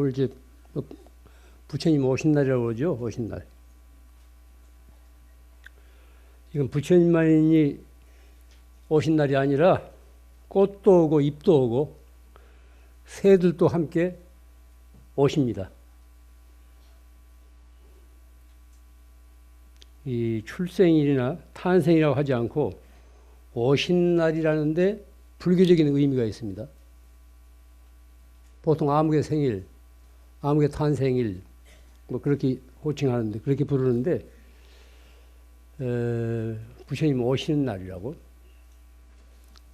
오늘 이제 부처님 오신 날이라고 그러죠. 오신 날. 이건 부처님만이 오신 날이 아니라 꽃도 오고 잎도 오고 새들도 함께 오십니다. 이 출생일이나 탄생이라고 하지 않고 오신 날이라는데 불교적인 의미가 있습니다. 보통 아무개 생일, 아무개 탄생일 뭐 그렇게 호칭하는데 그렇게 부르는데 부처님 오시는 날이라고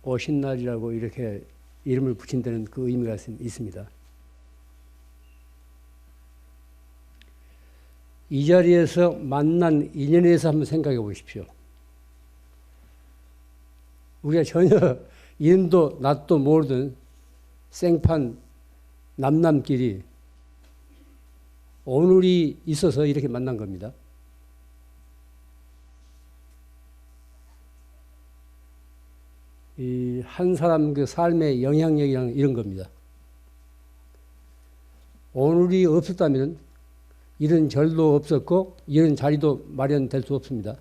오신 날이라고 이렇게 이름을 붙인다는 그 의미가 있습니다. 이 자리에서 만난 인연에 대해서 한번 생각해 보십시오. 우리가 전혀 이름도 낯도 모르던 생판 남남끼리 오늘이 있어서 이렇게 만난 겁니다. 이 한 사람 그 삶의 영향력이랑 이런 겁니다. 오늘이 없었다면 이런 절도 없었고 이런 자리도 마련될 수 없습니다.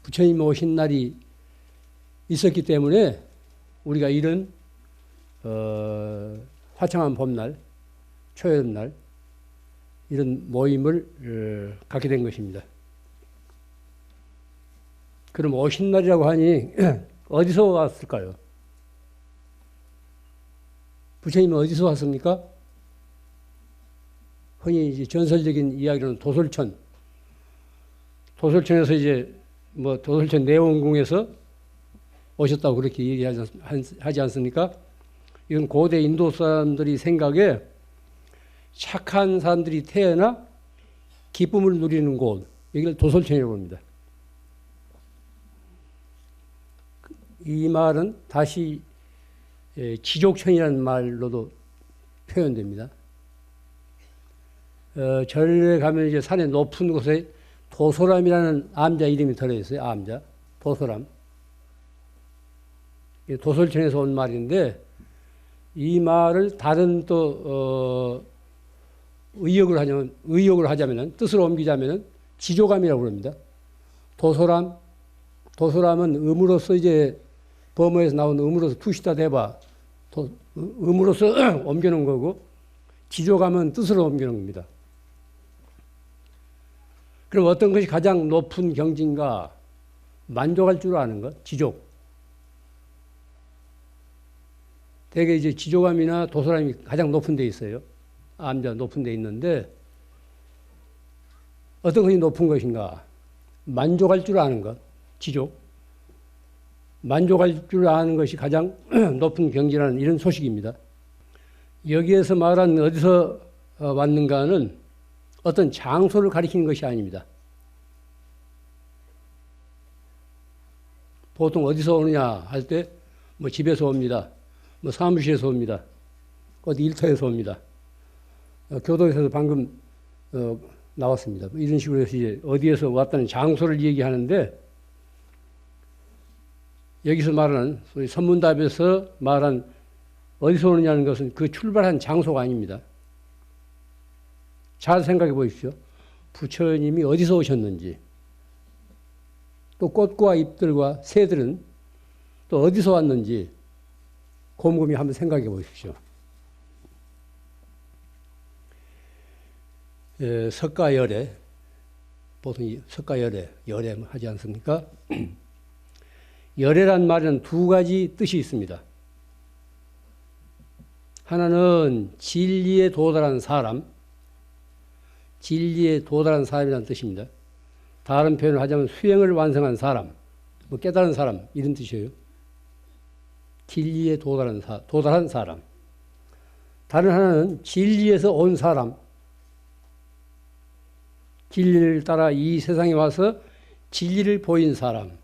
부처님 오신 날이 있었기 때문에 우리가 이런 화창한 봄날, 초여름날 이런 모임을 갖게 된 것입니다. 그럼 오신 날이라고 하니 어디서 왔을까요? 부처님은 어디서 왔습니까? 흔히 이제 전설적인 이야기로는 도솔천에서 이제 뭐 도솔천 내원궁에서 오셨다고 그렇게 얘기하지 않습니까? 이건 고대 인도 사람들이 생각에 착한 사람들이 태어나 기쁨을 누리는 곳, 여기를 도솔천이라고 합니다. 이 말은 다시 지족천이라는 말로도 표현됩니다. 절에 가면 이제 산의 높은 곳에 도소람이라는 암자 이름이 들어있어요. 암자, 도소람. 도솔천에서 온 말인데 이 말을 다른 또 의역을 하자면은 뜻으로 옮기자면은 지조감이라고 합니다. 도소람은 음으로서 이제 범어에서 나온 음으로서 투시다 대바 음으로서 옮겨놓은 거고 지조감은 뜻으로 옮겨놓은 겁니다. 그럼 어떤 것이 가장 높은 경지인가? 만족할 줄 아는 것, 지족. 대개 이제 지조감이나 도소람이 가장 높은 데 있어요. 암자 높은 데 있는데 어떤 것이 높은 것인가? 만족할 줄 아는 것, 지족. 만족할 줄 아는 것이 가장 높은 경지라는 이런 소식입니다. 여기에서 말한 어디서 왔는가는 어떤 장소를 가리키는 것이 아닙니다. 보통 어디서 오느냐 할 때 뭐 집에서 옵니다. 뭐 사무실에서 옵니다. 어디 일터에서 옵니다. 교도에서도 방금 나왔습니다. 이런 식으로 해서 이제 어디에서 왔다는 장소를 얘기하는데 여기서 말하는 소위 선문답에서 말한 어디서 오느냐는 것은 그 출발한 장소가 아닙니다. 잘 생각해 보십시오. 부처님이 어디서 오셨는지 또 꽃과 잎들과 새들은 또 어디서 왔는지 곰곰이 한번 생각해 보십시오. 석가열애, 보통 석가열애, 열애 하지 않습니까? 열애란 말에는 두 가지 뜻이 있습니다. 하나는 진리에 도달한 사람, 진리에 도달한 사람이라는 뜻입니다. 다른 표현을 하자면 수행을 완성한 사람, 뭐 깨달은 사람 이런 뜻이에요. 진리에 도달한 사람. 다른 하나는 진리에서 온 사람, 진리를 따라 이 세상에 와서 진리를 보인 사람.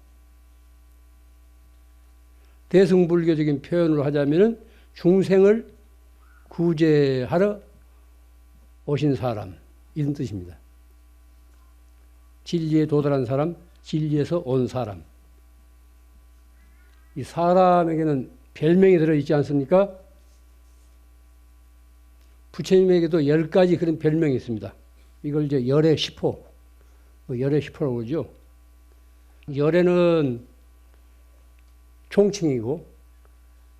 대승불교적인 표현으로 하자면 중생을 구제하러 오신 사람 이런 뜻입니다. 진리에 도달한 사람, 진리에서 온 사람. 이 사람에게는 별명이 들어있지 않습니까? 부처님에게도 10가지 그런 별명이 있습니다. 이걸 이제 열의 10호, 열의 10호라고 그러죠. 열에는 총칭이고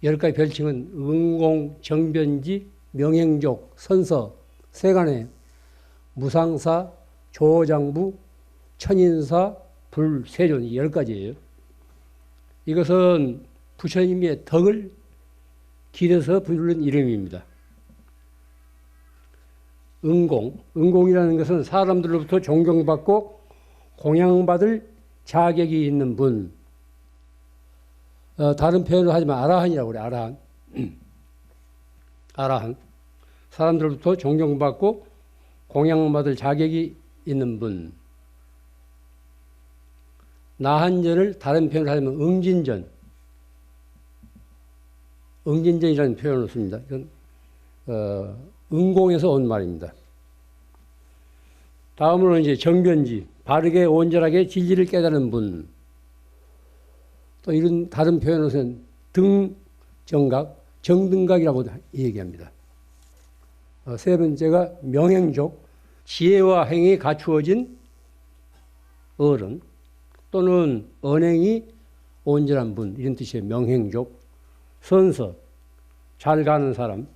10가지 별칭은 응공, 정변지, 명행족, 선서, 세간해, 무상사, 조장부, 천인사, 불, 세존, 이 10가지예요. 이것은 부처님의 덕을 기려서 부르는 이름입니다. 응공이라는 것은 사람들로부터 존경받고 공양받을 자격이 있는 분. 다른 표현을 하지만 아라한이라고 그래. 아라한. 아라한. 사람들로부터 존경받고 공양받을 자격이 있는 분. 나한전을 다른 표현을 하자면 응진전. 응진전이라는 표현을 씁니다. 이건 응공에서 온 말입니다. 다음으로 이제 정변지, 바르게 온전하게 진리를 깨달은 분. 또 이런 다른 표현으로는 등정각, 정등각이라고 얘기합니다. 세 번째가 명행족, 지혜와 행이 갖추어진 어른 또는 언행이 온전한 분, 이런 뜻이에요. 명행족. 선서, 잘 가는 사람,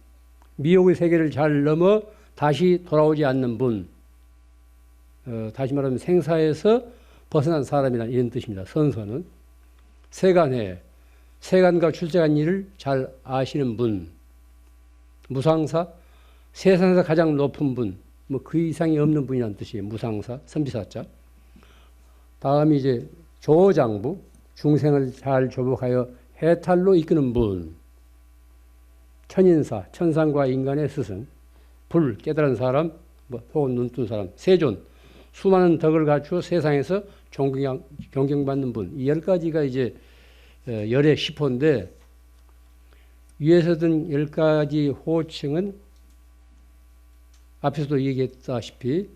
미혹의 세계를 잘 넘어 다시 돌아오지 않는 분, 다시 말하면 생사에서 벗어난 사람이라는 이런 뜻입니다. 선서는. 세간해, 세간과 출세한 일을 잘 아시는 분. 무상사, 세상에서 가장 높은 분, 뭐 그 이상이 없는 분이라는 뜻이에요. 무상사, 선비사자. 다음이 이제 조장부, 중생을 잘 조복하여 해탈로 이끄는 분. 천인사, 천상과 인간의 스승. 불, 깨달은 사람, 혹은 눈뜬 사람. 세존, 수많은 덕을 갖추어 세상에서 존경받는 분. 이 10가지가 이제 열의 10호인데, 위에서 든 10가지 호칭은 앞에서도 얘기했다시피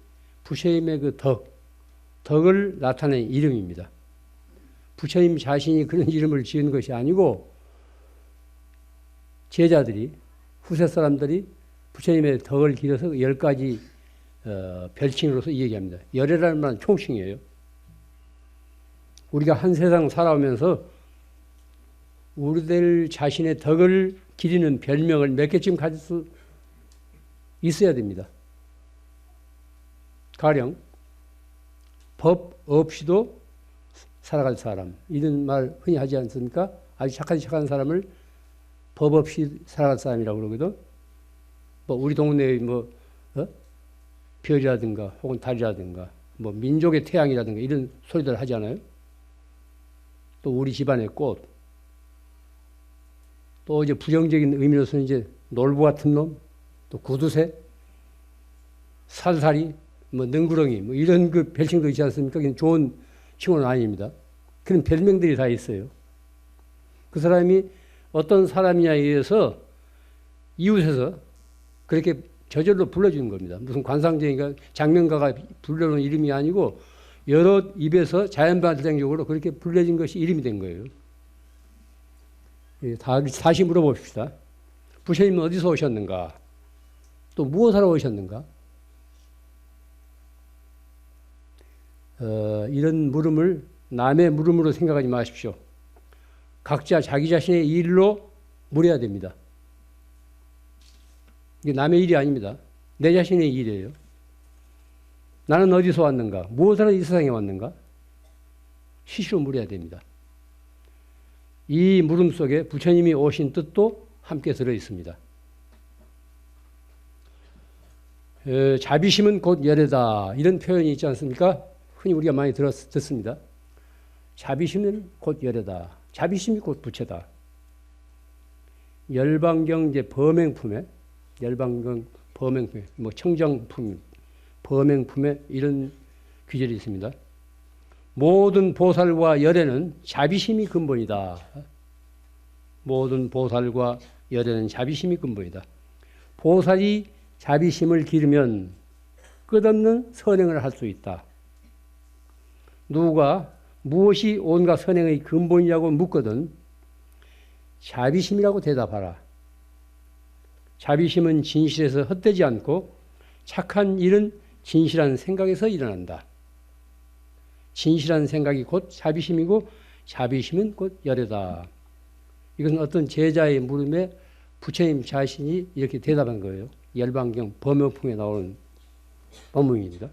부처님의 그 덕을 나타낸 이름입니다. 부처님 자신이 그런 이름을 지은 것이 아니고 제자들이, 후세 사람들이 부처님의 덕을 기려서 10가지 별칭으로서 얘기합니다. 열애라는 말은 총칭이에요. 우리가 한 세상 살아오면서 우리들 자신의 덕을 기리는 별명을 몇 개쯤 가질 수 있어야 됩니다. 가령 법 없이도 살아갈 사람, 이런 말 흔히 하지 않습니까? 아주 착한 사람을 법 없이 살아갈 사람이라고 그러거든. 우리 동네에 별이라든가 혹은 달이라든가 민족의 태양이라든가 이런 소리들 하잖아요. 또 우리 집안의 꽃. 또 이제 부정적인 의미로서는 이제 놀부 같은 놈, 또 구두쇠, 살살이, 능구렁이, 이런 그 별칭도 있지 않습니까? 그냥 좋은 칭호는 아닙니다. 그런 별명들이 다 있어요. 그 사람이 어떤 사람이냐에 의해서 이웃에서 그렇게 저절로 불러주는 겁니다. 무슨 관상쟁이가 장명가가 불러놓은 이름이 아니고 여러 입에서 자연발생적으로 그렇게 불려진 것이 이름이 된 거예요. 다시 물어봅시다. 부처님은 어디서 오셨는가? 또 무엇하러 오셨는가? 이런 물음을 남의 물음으로 생각하지 마십시오. 각자 자기 자신의 일로 물어야 됩니다. 이게 남의 일이 아닙니다. 내 자신의 일이에요. 나는 어디서 왔는가? 무엇하러 이 세상에 왔는가? 시시로 물어야 됩니다. 이 물음 속에 부처님이 오신 뜻도 함께 들어 있습니다. 자비심은 곧 열애다. 이런 표현이 있지 않습니까? 흔히 우리가 많이 듣습니다. 자비심은 곧 열애다. 자비심이 곧 부처다. 열반경 이제 범행품에, 열반경 범행품에, 청정품, 범행품에 이런 규절이 있습니다. 모든 보살과 열애는 자비심이 근본이다. 모든 보살과 열애는 자비심이 근본이다. 보살이 자비심을 기르면 끝없는 선행을 할 수 있다. 누가 무엇이 온갖 선행의 근본이라고 묻거든 자비심이라고 대답하라. 자비심은 진실에서 헛되지 않고 착한 일은 진실한 생각에서 일어난다. 진실한 생각이 곧 자비심이고 자비심은 곧 열애다. 이것은 어떤 제자의 물음에 부처님 자신이 이렇게 대답한 거예요. 열반경 법명풍에 나오는 법문입니다.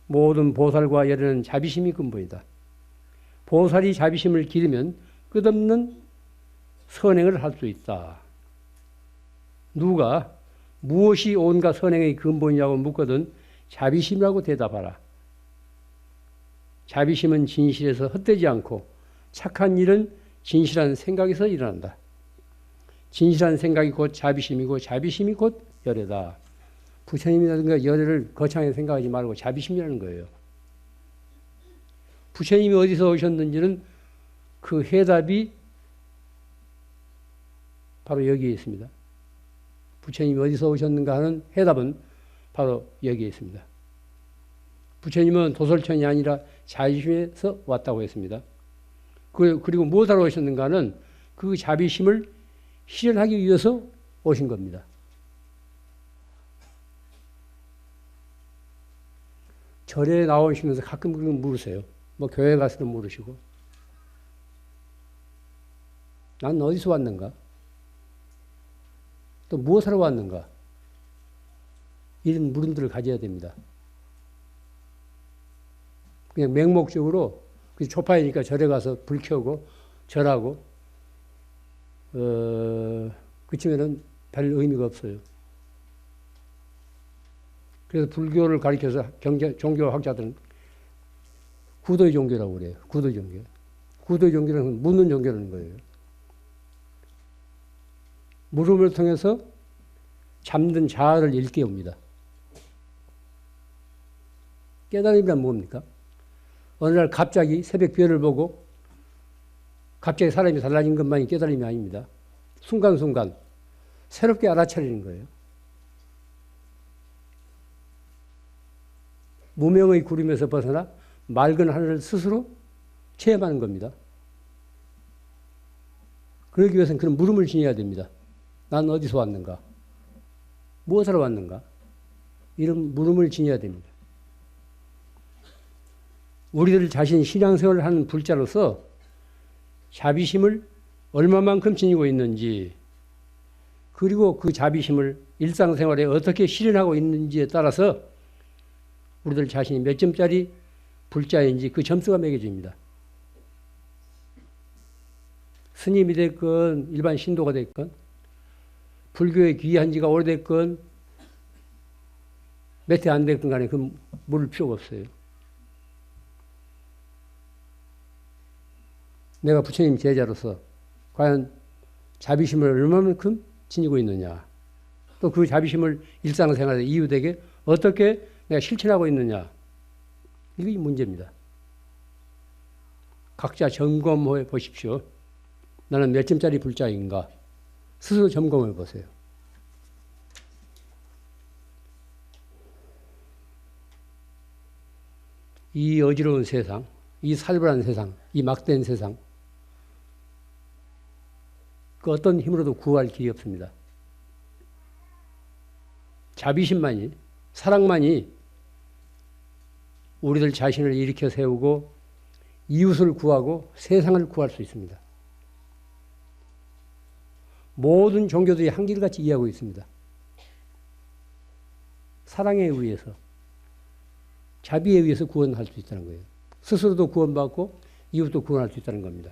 모든 보살과 열애는 자비심이 근본이다. 보살이 자비심을 기르면 끝없는 선행을 할 수 있다. 누가 무엇이 온갖 선행의 근본이라고 묻거든 자비심이라고 대답하라. 자비심은 진실에서 헛되지 않고 착한 일은 진실한 생각에서 일어난다. 진실한 생각이 곧 자비심이고 자비심이 곧 열애다. 부처님이라든가 열애를 거창하게 생각하지 말고 자비심이라는 거예요. 부처님이 어디서 오셨는지는 그 해답이 바로 여기에 있습니다. 부처님이 어디서 오셨는가 하는 해답은 바로 여기에 있습니다. 부처님은 도솔천이 아니라 자비심에서 왔다고 했습니다. 그리고 무엇하러 오셨는가는 그 자비심을 실현하기 위해서 오신 겁니다. 절에 나오시면서 가끔 그런 물으세요. 뭐 교회 가서는 물으시고. 난 어디서 왔는가? 또 무엇하러 왔는가? 이런 물음들을 가져야 됩니다. 그냥 맹목적으로 초파이니까 절에 가서 불 켜고 절하고 그치면은 별 의미가 없어요. 그래서 불교를 가리켜서 종교학자들은 구도의 종교라고 그래요. 구도의 종교. 구도의 종교는 묻는 종교라는 거예요. 물음을 통해서 잠든 자아를 일깨웁니다. 깨달음이란 뭡니까? 어느 날 갑자기 새벽 별을 보고 갑자기 사람이 달라진 것만이 깨달음이 아닙니다. 순간순간 새롭게 알아차리는 거예요. 무명의 구름에서 벗어나 맑은 하늘을 스스로 체험하는 겁니다. 그러기 위해서는 그런 물음을 지녀야 됩니다. 난 어디서 왔는가? 무엇하러 왔는가? 이런 물음을 지녀야 됩니다. 우리들 자신 신앙생활을 하는 불자로서 자비심을 얼마만큼 지니고 있는지, 그리고 그 자비심을 일상생활에 어떻게 실현하고 있는지에 따라서 우리들 자신이 몇 점짜리 불자인지 그 점수가 매겨집니다. 스님이 됐건 일반 신도가 됐건 불교에 귀한 지가 오래됐건 몇 해 안 됐건 간에 그 물을 필요가 없어요. 내가 부처님 제자로서 과연 자비심을 얼마만큼 지니고 있느냐, 또 그 자비심을 일상생활에 이웃에게 어떻게 내가 실천하고 있느냐, 이게 문제입니다. 각자 점검해 보십시오. 나는 몇 점짜리 불자인가? 스스로 점검해 보세요. 이 어지러운 세상, 이 살벌한 세상, 이 막된 세상, 그 어떤 힘으로도 구할 길이 없습니다. 자비심만이, 사랑만이 우리들 자신을 일으켜 세우고 이웃을 구하고 세상을 구할 수 있습니다. 모든 종교들이 한결같이 이해하고 있습니다. 사랑에 의해서, 자비에 의해서 구원할 수 있다는 거예요. 스스로도 구원받고 이웃도 구원할 수 있다는 겁니다.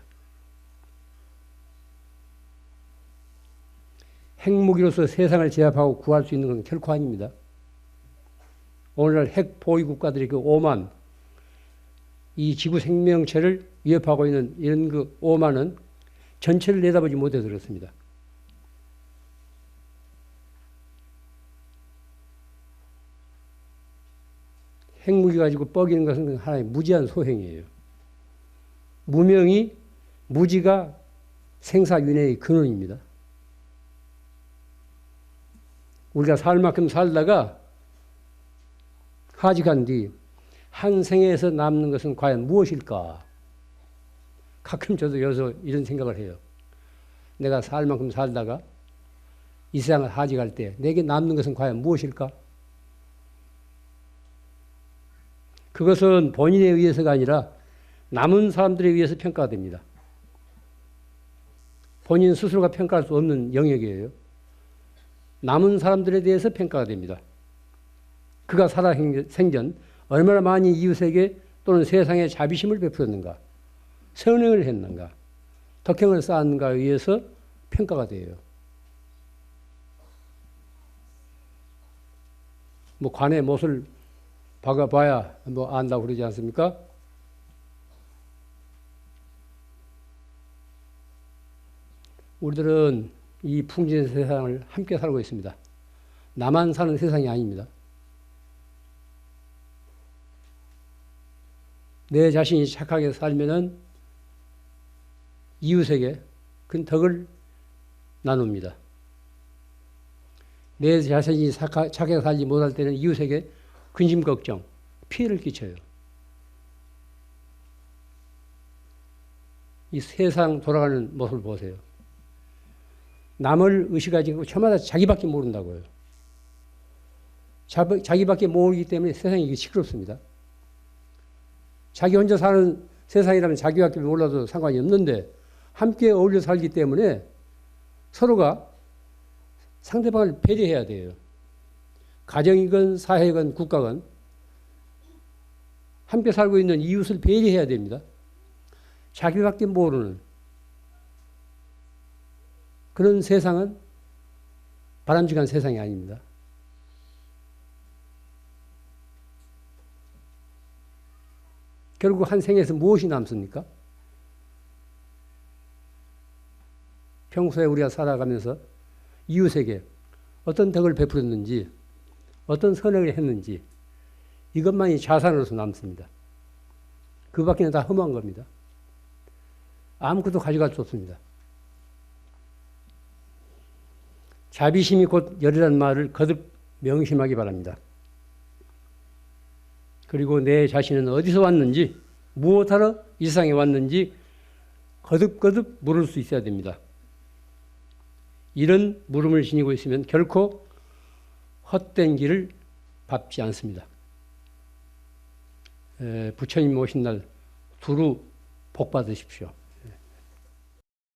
핵무기로서 세상을 제압하고 구할 수 있는 건 결코 아닙니다. 오늘날 핵 보위 국가들이 그 오만, 이 지구 생명체를 위협하고 있는 이런 그 오만은 전체를 내다보지 못해서 그렇습니다. 핵무기 가지고 뻐기는 것은 하나의 무지한 소행이에요. 무명이, 무지가 생사윤회의 근원입니다. 우리가 살 만큼 살다가 하직한 뒤 한 생에서 남는 것은 과연 무엇일까? 가끔 저도 여기서 이런 생각을 해요. 내가 살 만큼 살다가 이 세상을 하직할 때 내게 남는 것은 과연 무엇일까? 그것은 본인에 의해서가 아니라 남은 사람들에 의해서 평가가 됩니다. 본인 스스로가 평가할 수 없는 영역이에요. 남은 사람들에 대해서 평가가 됩니다. 그가 살아 생전 얼마나 많이 이웃에게 또는 세상에 자비심을 베풀었는가, 선행을 했는가, 덕행을 쌓았는가에 의해서 평가가 돼요. 뭐 관의 못을 박아봐야 뭐 안다고 그러지 않습니까? 우리들은 이 풍진의 세상을 함께 살고 있습니다. 나만 사는 세상이 아닙니다. 내 자신이 착하게 살면은 이웃에게 큰 덕을 나눕니다. 내 자신이 착하게 살지 못할 때는 이웃에게 근심 걱정, 피해를 끼쳐요. 이 세상 돌아가는 모습을 보세요. 남을 의식하지 않고 저마다 자기밖에 모른다고요. 자기밖에 모르기 때문에 세상이 시끄럽습니다. 자기 혼자 사는 세상이라면 자기밖에 몰라도 상관이 없는데 함께 어울려 살기 때문에 서로가 상대방을 배려해야 돼요. 가정이건 사회건 국가건 함께 살고 있는 이웃을 배려해야 됩니다. 자기밖에 모르는 그런 세상은 바람직한 세상이 아닙니다. 결국 한 생에서 무엇이 남습니까? 평소에 우리가 살아가면서 이웃에게 어떤 덕을 베풀었는지, 어떤 선행을 했는지 이것만이 자산으로서 남습니다. 그 밖에는 다 험한 겁니다. 아무것도 가져갈 수 없습니다. 자비심이 곧 열이라는 말을 거듭 명심하기 바랍니다. 그리고 내 자신은 어디서 왔는지, 무엇하러 이 세상에 왔는지 거듭거듭 물을 수 있어야 됩니다. 이런 물음을 지니고 있으면 결코 헛된 길을 밟지 않습니다. 부처님 오신 날 두루 복 받으십시오.